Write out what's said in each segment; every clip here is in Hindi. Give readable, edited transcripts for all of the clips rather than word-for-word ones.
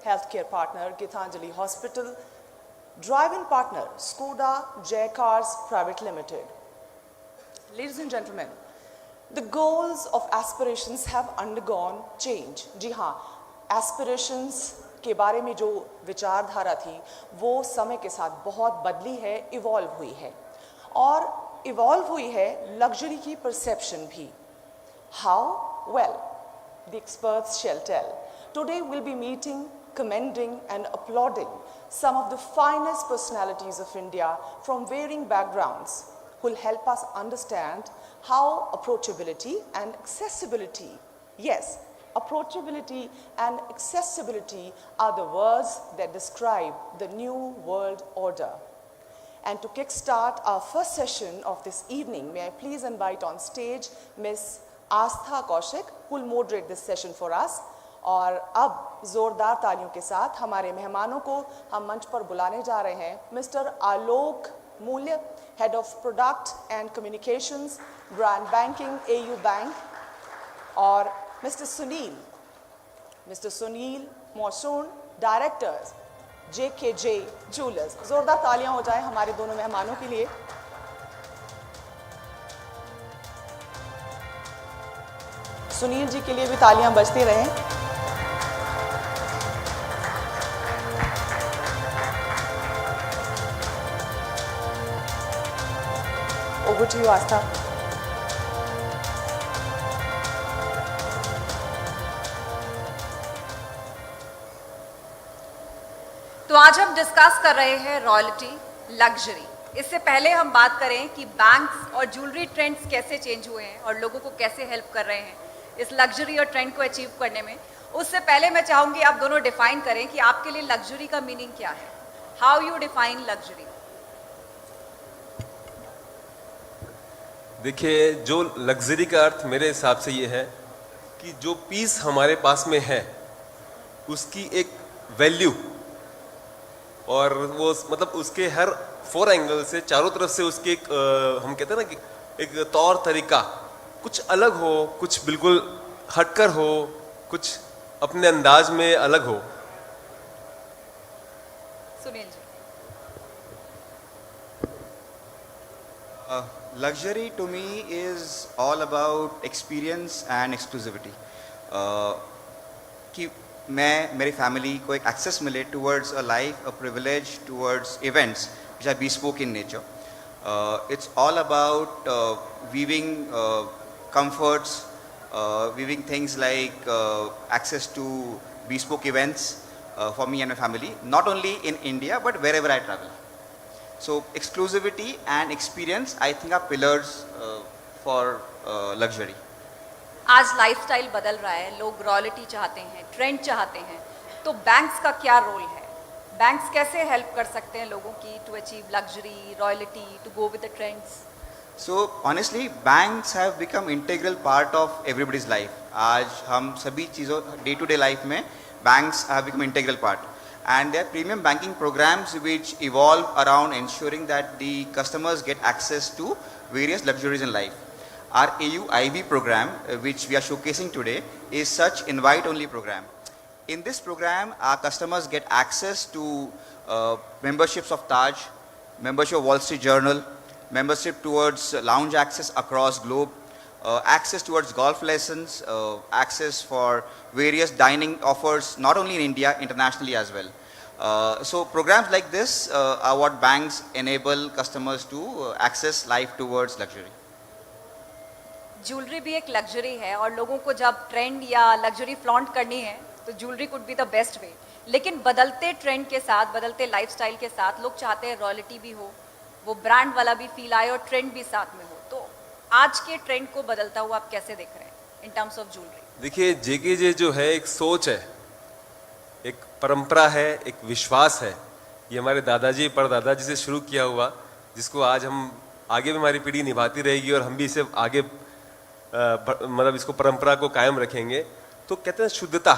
healthcare partner Gitanjali Hospital, drive-in partner Skoda J Cars Private Limited. Ladies and gentlemen, the goals of aspirations have undergone change. जी हाँ, aspirations के बारे में जो विचारधारा थी वो समय के साथ बहुत बदली है, इवॉल्व हुई है और इवॉल्व हुई है लग्जरी की परसेप्शन भी. How? Well, the experts shall tell. Today we'll be meeting, commending and applauding some of the finest personalities of India from varying backgrounds who will help us understand how approachability and accessibility, yes, approachability and accessibility are the words that describe the new world order. And to kickstart our first session of this evening, may I please invite on stage Ms. Astha Kaushik, who will moderate this session for us. और अब जोरदार तालियों के साथ हमारे मेहमानों को हम मंच पर बुलाने जा रहे हैं. Mr Alok Mulya, head of product and communications, brand banking, AU Bank, और Mr Sunil Mausun, directors, JKJ Jewellers. जोरदार तालियां हो जाएं हमारे दोनों मेहमानों के लिए. सुनील जी के लिए भी तालियां बजती रहें. Over to you, Astha. तो आज हम डिस्कस कर रहे हैं रॉयल्टी, लग्जरी. इससे पहले हम बात करें कि बैंक्स और ज्वेलरी ट्रेंड्स कैसे चेंज हुए हैं और लोगों को कैसे हेल्प कर रहे हैं इस लग्जरी और ट्रेंड को अचीव करने में. उससे पहले मैं चाहूंगी आप दोनों डिफाइन करें कि आपके लिए लग्जरी का मीनिंग क्या है. How you define luxury? देखिए, जो लग्जरी का अर्थ मेरे हिसाब से ये है कि जो पीस हमारे पास में है उसकी एक वैल्यू, और वो मतलब उसके हर 4 एंगल से, चारों तरफ से उसके एक हम कहते हैं ना कि एक तौर तरीका कुछ अलग हो, कुछ बिल्कुल हटकर हो, कुछ अपने अंदाज में अलग हो. Sunil ji. Luxury to me is all about experience and exclusivity. कि मैं मेरी फैमिली को एक एक्सेस मिले towards a life, a privilege towards events which are bespoke in nature. It's all about weaving comforts, weaving things like access to bespoke events for me and my family, not only in India but wherever I travel. So exclusivity and experience I think are pillars for luxury. आज लाइफस्टाइल बदल रहा है, लोग रॉयल्टी चाहते हैं, ट्रेंड चाहते हैं, तो बैंक्स का क्या रोल है? बैंक्स कैसे हेल्प कर सकते हैं लोगों की to achieve luxury, royalty, to go with the trends? So honestly, banks have become integral part of everybody's life. आज हम सभी चीज़ों डे टू डे लाइफ में banks have become integral part. And there are premium banking programs which evolve around ensuring that the customers get access to various luxuries in life. Our AU IB program, which we are showcasing today, is such invite-only program. In this program, our customers get access to memberships of Taj, membership of Wall Street Journal, membership towards lounge access across globe, access towards golf lessons, access for various dining offers, not only in India, internationally as well. So programs like this are what banks enable customers to access life towards luxury. Jewellery भी एक लग्जरी है और लोगों को जब ट्रेंड या लग्जरी फ्लॉन्ट करनी है तो jewellery could be the best way. लेकिन बदलते ट्रेंड के साथ, बदलते लाइफस्टाइल के साथ लोग चाहते हैं रॉयल्टी भी हो, वो ब्रांड वाला भी फील आए और ट्रेंड भी साथ में हो. तो आज के ट्रेंड को बदलता हुआ आप कैसे देख रहे हैं इन टर्म्स ऑफ ज्वेलरी? देखिए, JKJ जो है एक सोच है, एक परंपरा है, एक विश्वास है. ये हमारे दादाजी परदादाजी से शुरू किया हुआ, जिसको आज हम आगे भी हमारी पीढ़ी निभाती रहेगी और हम भी इसे आगे मतलब इसको परंपरा को कायम रखेंगे. तो कहते हैं शुद्धता,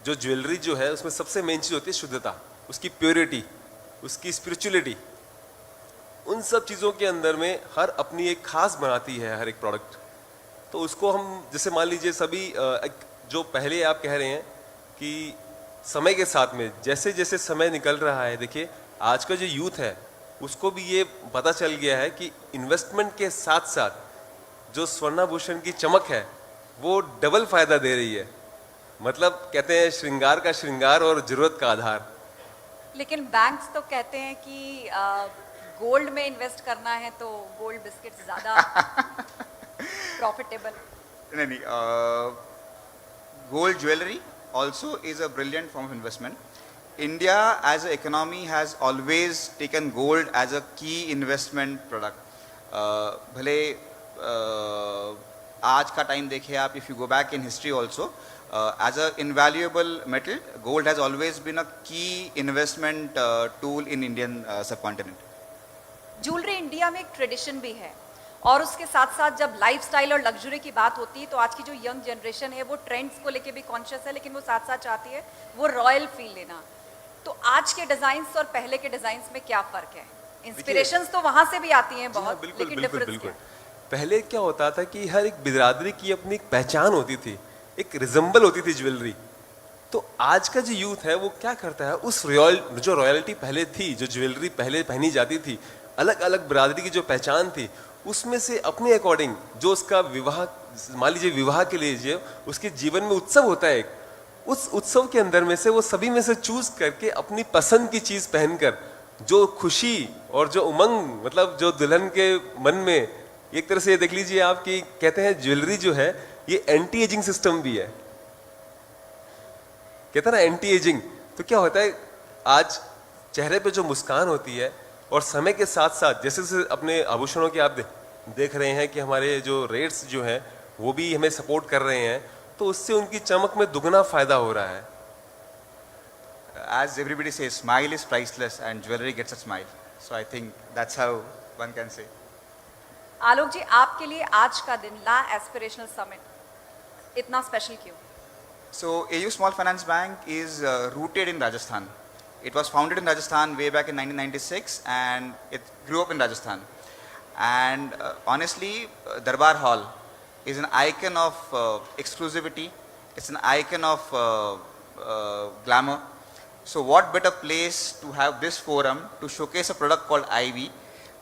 जो ज्वेलरी जो है उसमें सबसे मेन चीज होती है शुद्धता, उसकी प्योरिटी, उसकी स्पिरिचुअलिटी. उन सब चीज़ों के अंदर में हर अपनी एक खास बनाती है हर एक प्रोडक्ट. तो उसको हम जैसे मान लीजिए सभी जो पहले आप कह रहे हैं कि समय के साथ में जैसे जैसे समय निकल रहा है, देखिए आज का जो यूथ है उसको भी ये पता चल गया है कि इन्वेस्टमेंट के साथ साथ जो स्वर्णाभूषण की चमक है वो डबल फायदा दे रही है। मतलब कहते हैं श्रृंगार का श्रृंगार और जरूरत का आधार। लेकिन बैंक्स तो कहते हैं कि गोल्ड में इन्वेस्ट करना है तो गोल्ड बिस्किट्स ज़्यादा प्रॉफिटेबल। नहीं, gold jewelry also is a brilliant form of investment. India as an economy has always taken gold as a key investment product. भले आज का टाइम देखें आप, if you go back in history also, as a invaluable metal, gold has always been a key investment tool in Indian subcontinent. Jewellery India में एक ट्रेडिशन भी है और उसके साथ साथ जब लाइफस्टाइल और लग्जरी की बात होती है तो आज की जो यंग जनरेशन है वो ट्रेंड्स को लेके भी कॉन्शियस है, लेकिन वो साथ साथ चाहती है वो रॉयल फील लेना। तो आज के डिजाइन्स और पहले के डिजाइन्स में क्या फर्क है? इंस्पिरेशंस तो वहां से भी आती हैं बहुत, बिल्कुल, लेकिन बिल्कुल, डिफरेंस बिल्कुल। क्या? पहले क्या होता था कि हर एक बिरादरी की अपनी एक पहचान होती थी, एक रिजम्बल होती थी ज्वेलरी। तो आज का जो यूथ है वो क्या करता है, उस जो रॉयल्टी पहले थी, जो ज्वेलरी पहले पहनी जाती थी, अलग अलग बिरादरी की जो पहचान थी, उसमें से अपने अकॉर्डिंग जो उसका विवाह, मान लीजिए विवाह के लिए उसके जीवन में उत्सव होता है, उस उत्सव के अंदर में से वो सभी में से चूज करके अपनी पसंद की चीज पहनकर जो खुशी और जो उमंग, मतलब जो दुल्हन के मन में, एक तरह से देख लीजिए आप कि कहते हैं ज्वेलरी जो है ये एंटी एजिंग सिस्टम भी है। कहते हैं ना एंटी एजिंग, तो क्या होता है आज चेहरे पे जो मुस्कान होती है और समय के साथ साथ जैसे जैसे अपने आभूषणों के आप देख रहे हैं कि हमारे जो रेट्स जो हैं वो भी हमें सपोर्ट कर रहे हैं, तो उससे उनकी चमक में दुगना फायदा हो रहा है। As everybody says, smile is priceless and jewelry gets a smile. So I think that's how one can say. आलोक जी, आपके लिए आज का दिन ला एस्पिरेशनल समिट इतना स्पेशल क्यों? So AU Small Finance Bank is rooted in Rajasthan. It was founded in Rajasthan way back in 1996 and it grew up in Rajasthan. And honestly, Darbar Hall is an icon of exclusivity. It's an icon of glamour. So what better place to have this forum to showcase a product called Ivy,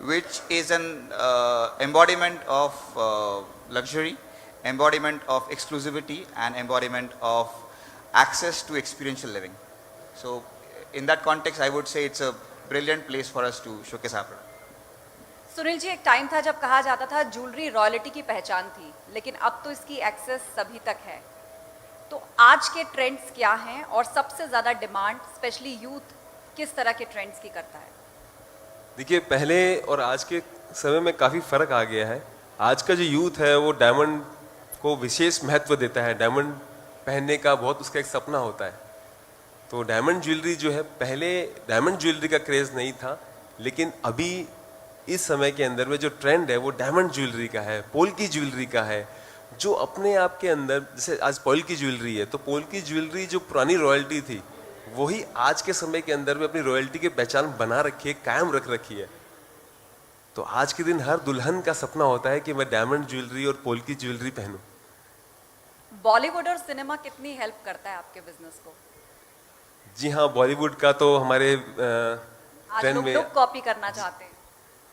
which is an embodiment of luxury, embodiment of exclusivity and embodiment of access to experiential living. So in that context, I would say it's a brilliant place for us to showcase our product. Sunil ji, एक टाइम था जब कहा जाता था ज्वेलरी रॉयल्टी की पहचान थी, लेकिन अब तो इसकी एक्सेस सभी तक है। तो आज के ट्रेंड्स क्या हैं और सबसे ज़्यादा डिमांड स्पेशली यूथ किस तरह के ट्रेंड्स की करता है? देखिए पहले और आज के समय में काफ़ी फ़र्क आ गया है। आज का जो यूथ है वो डायमंड को विशेष महत्व देता है, डायमंड पहनने का बहुत उसका एक सपना होता है। तो डायमंड ज्वेलरी जो है, पहले डायमंड ज्वेलरी का क्रेज़ नहीं था, लेकिन अभी इस समय के अंदर में जो ट्रेंड है वो डायमंड ज्वेलरी का है, पोल की ज्वेलरी का है, जो अपने आप के अंदर, जैसे आज पोल की ज्वेलरी है तो पोल की ज्वेलरी जो पुरानी रॉयल्टी थी वही आज के समय के अंदर में अपनी रॉयल्टी की पहचान बना रखी है, कायम रख रखी है। तो आज के दिन हर दुल्हन का सपना होता है कि मैं डायमंड ज्वेलरी और पोल की ज्वेलरी पहनूं। बॉलीवुड और सिनेमा कितनी हेल्प करता है आपके बिजनेस को? जी हाँ, बॉलीवुड का तो हमारे आज ट्रेंड लोग में, लुक कॉपी करना चाहते हैं।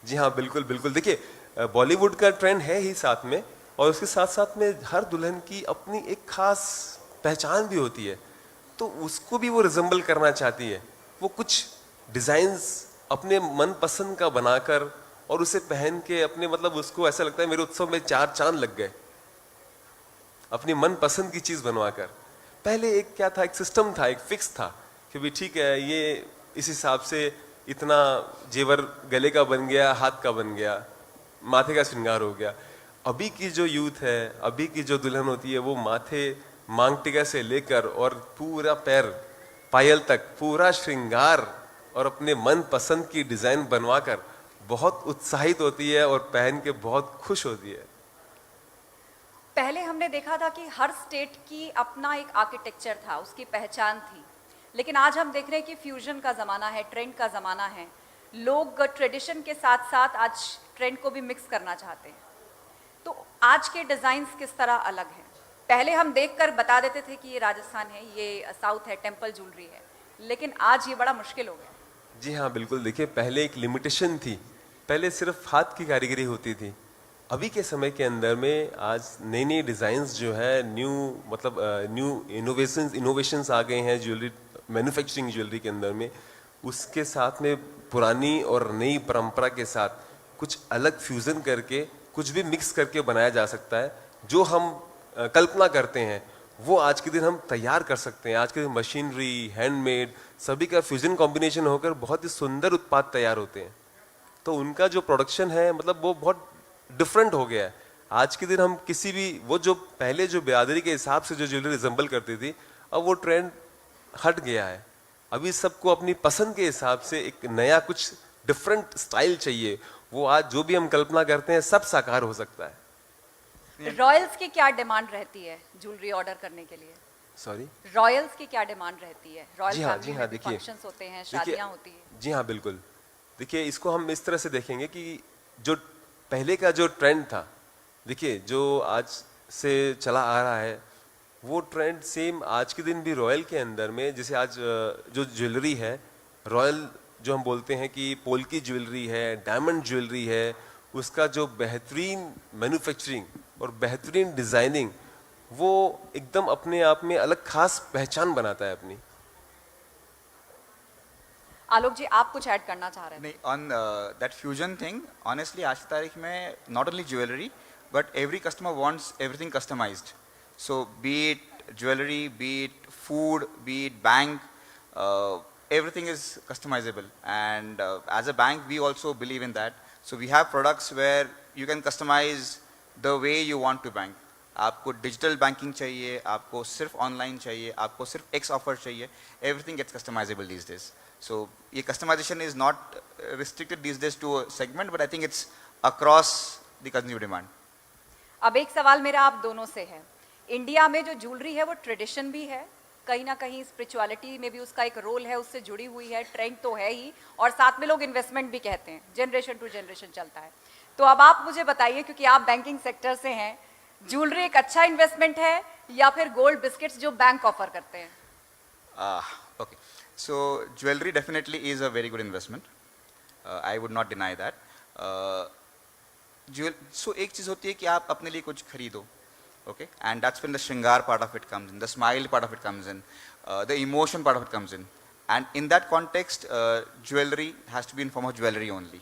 जी हाँ बिल्कुल बिल्कुल। देखिए बॉलीवुड का ट्रेंड है ही साथ में, और उसके साथ साथ में हर दुल्हन की अपनी एक खास पहचान भी होती है, तो उसको भी वो रिजेंबल करना चाहती है। वो कुछ डिज़ाइंस अपने मन पसंद का बनाकर और उसे पहन के अपने, मतलब उसको ऐसा लगता है मेरे उत्सव में 4 चांद लग गए, अपनी मन पसंद की चीज़ बनवाकर। पहले एक क्या था, एक सिस्टम था, एक फिक्स था कि भी ठीक है ये इस हिसाब से इतना जेवर गले का बन गया, हाथ का बन गया, माथे का श्रृंगार हो गया। अभी की जो यूथ है, अभी की जो दुल्हन होती है, वो माथे मांग टिका से लेकर और पूरा पैर पायल तक पूरा श्रृंगार और अपने मन पसंद की डिजाइन बनवाकर बहुत उत्साहित होती है और पहन के बहुत खुश होती है। पहले हमने देखा था कि हर स्टेट की अपना एक आर्किटेक्चर था, उसकी पहचान थी, लेकिन आज हम देख रहे हैं कि फ्यूजन का ज़माना है, ट्रेंड का ज़माना है। लोग ट्रेडिशन के साथ साथ आज ट्रेंड को भी मिक्स करना चाहते हैं। तो आज के डिज़ाइंस किस तरह अलग हैं? पहले हम देखकर बता देते थे कि ये राजस्थान है, ये साउथ है, टेम्पल ज्वेलरी है, लेकिन आज ये बड़ा मुश्किल हो गया। जी हाँ बिल्कुल, देखिए पहले एक लिमिटेशन थी, पहले सिर्फ हाथ की कारीगरी होती थी। अभी के समय के अंदर में आज नई नई डिज़ाइंस जो है, न्यू इनोवेशंस आ गए हैं ज्वेलरी मैन्युफैक्चरिंग ज्वेलरी के अंदर में। उसके साथ में पुरानी और नई परंपरा के साथ कुछ अलग फ्यूज़न करके कुछ भी मिक्स करके बनाया जा सकता है। जो हम कल्पना करते हैं वो आज के दिन हम तैयार कर सकते हैं। आज के दिन मशीनरी, हैंडमेड, सभी का फ्यूजन कॉम्बिनेशन होकर बहुत ही सुंदर उत्पाद तैयार होते हैं। तो उनका जो प्रोडक्शन है मतलब वो बहुत डिफरेंट हो गया है। आज के दिन हम किसी भी वो जो पहले जो बिरादरी के हिसाब से जो ज्वेलरी रिजेंबल करती थी, अब वो ट्रेंड हट गया है। अभी सबको अपनी पसंद के हिसाब से एक नया कुछ डिफरेंट स्टाइल चाहिए। वो आज जो भी हम कल्पना करते हैं सब साकार हो सकता है। रॉयल्स की क्या डिमांड रहती है ज्वेलरी ऑर्डर करने के लिए? सॉरी, रॉयल्स की क्या डिमांड रहती है? रॉयल जी हाँ, फैमिली में देखिए, फंक्शंस होते हैं, शादियां होती है। जी हाँ बिल्कुल। देखिए इसको हम इस तरह से देखेंगे कि जो पहले का जो ट्रेंड था, देखिए जो आज से चला आ रहा है वो ट्रेंड सेम आज के दिन भी रॉयल के अंदर में, जैसे आज जो ज्वेलरी है रॉयल, जो हम बोलते हैं कि पोल्की ज्वेलरी है, डायमंड ज्वेलरी है, उसका जो बेहतरीन मैन्युफैक्चरिंग और बेहतरीन डिज़ाइनिंग वो एकदम अपने आप में अलग खास पहचान बनाता है अपनी। आलोक जी, आप कुछ ऐड करना चाह रहे हैं? नहीं, on that fusion thing, honestly आज की तारीख में not only jewelry but every customer wants everything customized. So be it jewelry, be it food, be it bank, everything is customizable. And as a bank we also believe in that. So we have products where you can customize the way you want to bank. आपको डिजिटल बैंकिंग चाहिए, आपको सिर्फ ऑनलाइन चाहिए, आपको सिर्फ एक्स ऑफर चाहिए, everything gets customisable these days. So ये customization is not restricted these days to a segment, but I think it's across the consumer demand. अब एक सवाल मेरा आप दोनों से है। इंडिया में जो ज्वेलरी है वो ट्रेडिशन भी है, कहीं ना कहीं स्पिरिचुअलिटी में भी उसका एक रोल है, उससे जुड़ी हुई है, ट्रेंड तो है ही, और साथ में लोग इन्वेस्टमेंट भी कहते हैं, जनरेशन टू जनरेशन चलता है। तो अब आप मुझे बताइए, क्योंकि आप बैंकिंग सेक्टर से हैं, ज्वेलरी एक अच्छा इन्वेस्टमेंट है या फिर गोल्ड बिस्किट्स जो बैंक ऑफर करते हैं? Okay. So jewelry definitely is a very good investment. I would not deny that. So एक चीज़ होती है कि आप अपने लिए कुछ खरीदो, okay, and that's when the shringar part of it comes in, the smile part of it comes in, the emotion part of it comes in, and in that context, jewelry has to be in form of jewelry only.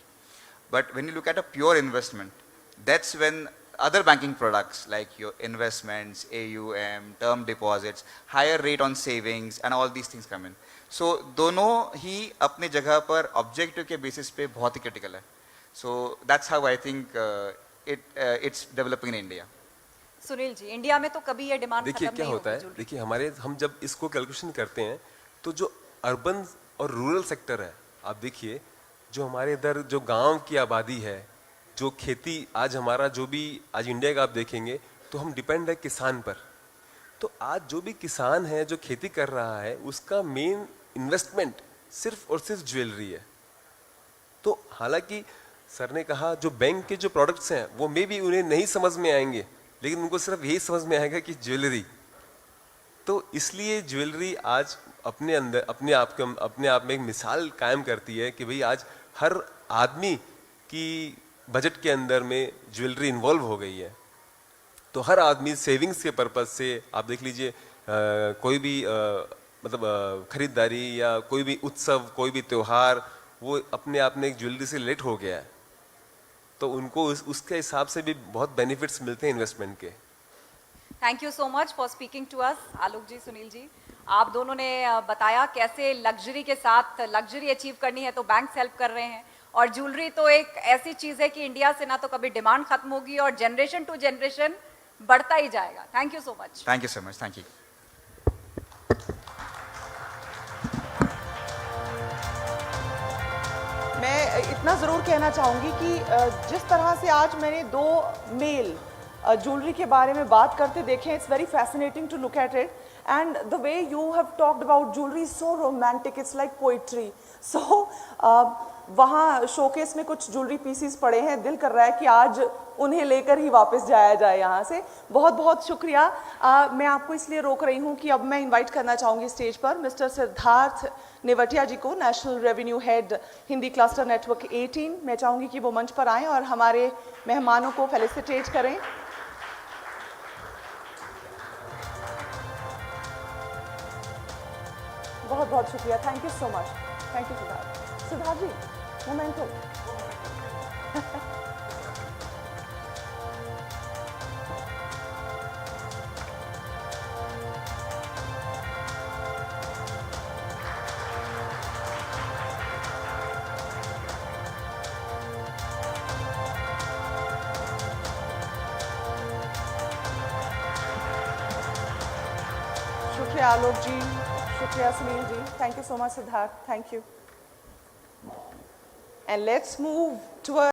But when you look at a pure investment, that's when other banking products like your investments, AUM, term deposits, higher rate on savings and all these things come in. So दोनों ही अपने जगह पर ऑब्जेक्टिव के बेसिस पे बहुत ही क्रिटिकल है. So that's how I think it's developing in India. Sunil ji, India में तो कभी ये डिमांड देखिए खत्म क्या नहीं होता होगी है, देखिए हमारे हम जब इसको कैलकुलेशन करते हैं तो जो अर्बन और रूरल सेक्टर है, आप देखिए जो हमारे इधर जो गांव की आबादी है, जो खेती, आज हमारा जो भी आज इंडिया का आप देखेंगे तो हम डिपेंड है किसान पर। तो आज जो भी किसान है जो खेती कर रहा है उसका मेन इन्वेस्टमेंट सिर्फ और सिर्फ ज्वेलरी है। तो हालांकि सर ने कहा जो बैंक के जो प्रोडक्ट्स हैं वो मे भी उन्हें नहीं समझ में आएंगे, लेकिन उनको सिर्फ यही समझ में आएगा कि ज्वेलरी। तो इसलिए ज्वेलरी आज अपने अंदर अपने आप में एक मिसाल कायम करती है कि भाई आज हर आदमी की बजट के अंदर में ज्वेलरी इन्वॉल्व हो गई है। तो हर आदमी सेविंग्स के पर्पज से आप देख लीजिए कोई भी खरीदारी या कोई भी उत्सव, कोई भी त्योहार, वो अपने आप में एक ज्वेलरी से रिलेट हो गया है। तो उनको उसके हिसाब से भी बहुत बेनिफिट्स मिलते हैं इन्वेस्टमेंट के। Thank you so much for speaking to us, Alok ji, Sunil ji. आप दोनों ने बताया कैसे लग्जरी के साथ लग्जरी अचीव करनी है तो बैंक्स हेल्प कर रहे हैं, और ज्वेलरी तो एक ऐसी चीज़ है कि इंडिया से ना तो कभी डिमांड खत्म होगी और जनरेशन टू जनरेशन बढ़ता ही जाएगा। Thank you so much. Thank you so much. Thank you. मैं इतना ज़रूर कहना चाहूँगी कि जिस तरह से आज मैंने दो मेल ज्वेलरी के बारे में बात करते देखे, it's very fascinating to look at it. And the way you have talked about jewelry is so romantic, it's like poetry. So, वहाँ शोकेस में कुछ ज्वेलरी पीसीस पड़े हैं, दिल कर रहा है कि आज उन्हें लेकर ही वापस जाया जाए यहाँ से. बहुत बहुत शुक्रिया. मैं आपको इसलिए रोक रही हूँ कि अब मैं इनवाइट करना चाहूँगी स्टेज पर मिस्टर सिद्धार्थ नेवटिया जी को, national revenue head Hindi cluster network 18. मैं चाहूँगी कि वो मंच पर आएँ और हमारे मेहमानों को फेलिसिटेट करें. बहुत बहुत शुक्रिया. Thank you so much. Thank you Siddharth. Siddharth ji, memento. शुक्रिया आलोक जी, शुक्रिया Sunil ji. Thank you so much, Siddharth. Thank you. And let's move towards